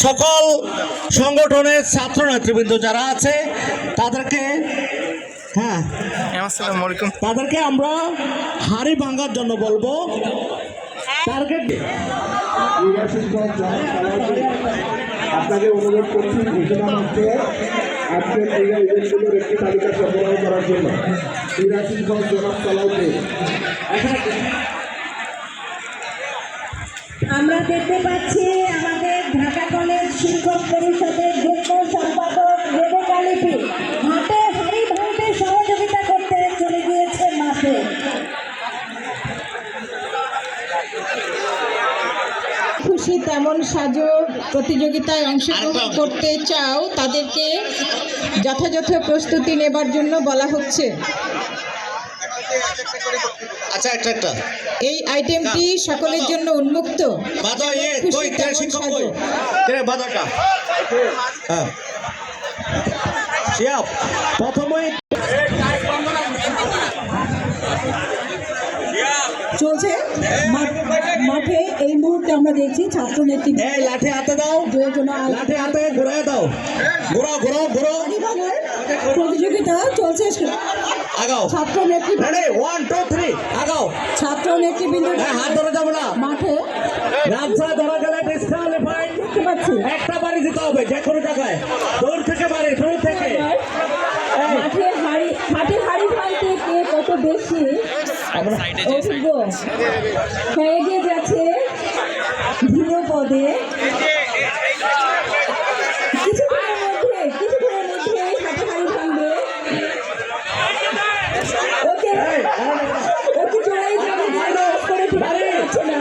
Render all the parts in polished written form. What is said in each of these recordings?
সকল সংগঠনের ছাত্র নেতৃবৃন্দ যারা আছে তাদেরকে তাদেরকে আমরা হাড়ি ভাঙার জন্য বলবো। টার্গেট আপনাকে অনুরোধ করছি ঘোষণা মঞ্চে আজকের এই ইভেন্টগুলোর একটি তালিকা সরবরাহ করার জন্য সিরাজগঞ্জ জনাব চালাউতে আমরা দেখতে পাচ্ছি আমাদের ঢাকা কলেজ শিক্ষক পরিষদের যুগ্ম সম্পাদক রেবেকা লিপি হাতে হাড়ি ভাঙতে সহযোগিতা করতে চলে গিয়েছে মাঠে। খুশি তেমন সাজো প্রতিযোগিতায় অংশগ্রহণ করতে চাও তাদেরকে যথাযথ প্রস্তুতি নেবার জন্য বলা হচ্ছে। আচ্ছা একটা এই আইটেমটি সকলের জন্য উন্মুক্ত। প্রথমে চলছে মাঠে এই মুহূর্তে আমরা দেখছি ছাত্র নেতৃত্ব লাঠি হাতে দাও, লাঠি হাতে ঘুরাই দাও, ঘুরো প্রতিযোগিতা চলছে। আগাও ছাত্র নেতৃত্ব 1 2 3 আগাও। ছাত্র নেতৃবৃন্দ হাত ধরে যাবো না, মাঠে রাজা ধরা গেলে ডিসকোয়ালিফাইড। দেখতে পাচ্ছি একটা বাড়ি দিতে হবে যে কোনো জায়গায়, দূর থেকে বাড়ি, দূর থেকে। মাঠে হাড়ি ভাঙতে কে কত বেশি অভিজ্ঞ হয়ে গিয়ে যাচ্ছে ধীর পদে। কিছুক্ষণের মধ্যে হাতে হাড়ি ভাঙবে। ওকে চলেই যাবে করে হচ্ছে না।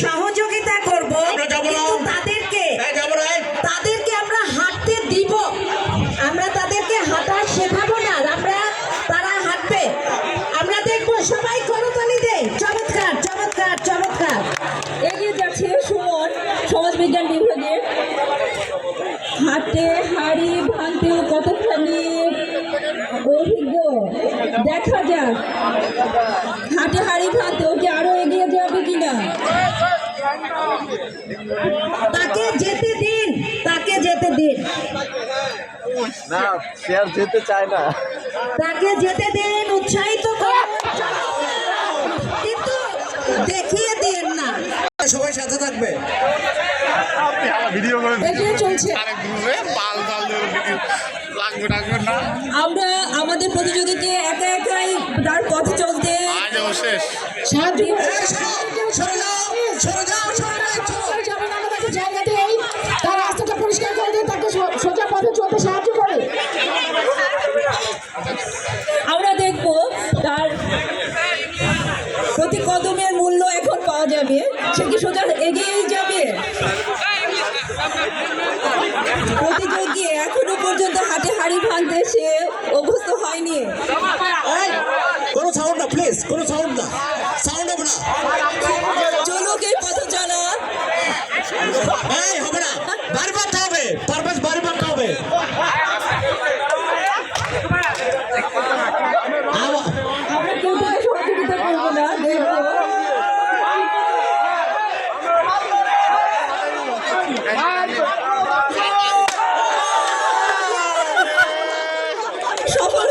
সহযোগিতা করব, তাদেরকে আমরা হাঁটতে দিব। আমরা তাদেরকে হাঁটা শেখাবো না, তারা হাঁটবে। আমরা দেখবো সবাই করতালি দেয়। চমৎকার চমৎকার চমৎকার এগিয়ে যাচ্ছে সুমন সমাজবিজ্ঞান বিভাগে। হাতে হাড়ি ভাঙতেও কতখানি অভিজ্ঞ দেখা যাক। হাতে হাড়ি ভাঙতেও কি আরো এগিয়ে যাবে কিনা। তাকে যেতে দিন না, সে আর যেতে চায় না। তাকে যেতে দিন, উৎসাহিত করুন, কিন্তু দেখিয়ে দিন না। সবাই সাথে থাকবে। এগিয়ে চলছে। আমরা আমাদের প্রতিযোগীকে একা একাই তার পথে চলতে সাহায্য তার রাস্তাটা পরিষ্কার করে দিয়ে তাকে সোজা পথে চলতে সাহায্য করে। আমরা দেখবো তার প্রতি কদমের মূল্য এখন পাওয়া যাবে। সে কি সোজা এগিয়েই যাবে? প্রতিযোগী এখনো পর্যন্ত হাতে হাড়ি ভাঙতে সে অভ্যস্ত হয়নি। কোনো সাউন্ড না প্লিজ, কোনো সাউন্ড না, সাউন্ড হবে না। চলুক এই পথ চলা। হবে না, বাড়ি বাড়তে হবে, পারপাস বাড়ি বাড়তে হবে। আমরা কেউ তাকে সহযোগিতা করবো না, দেখবো। সফল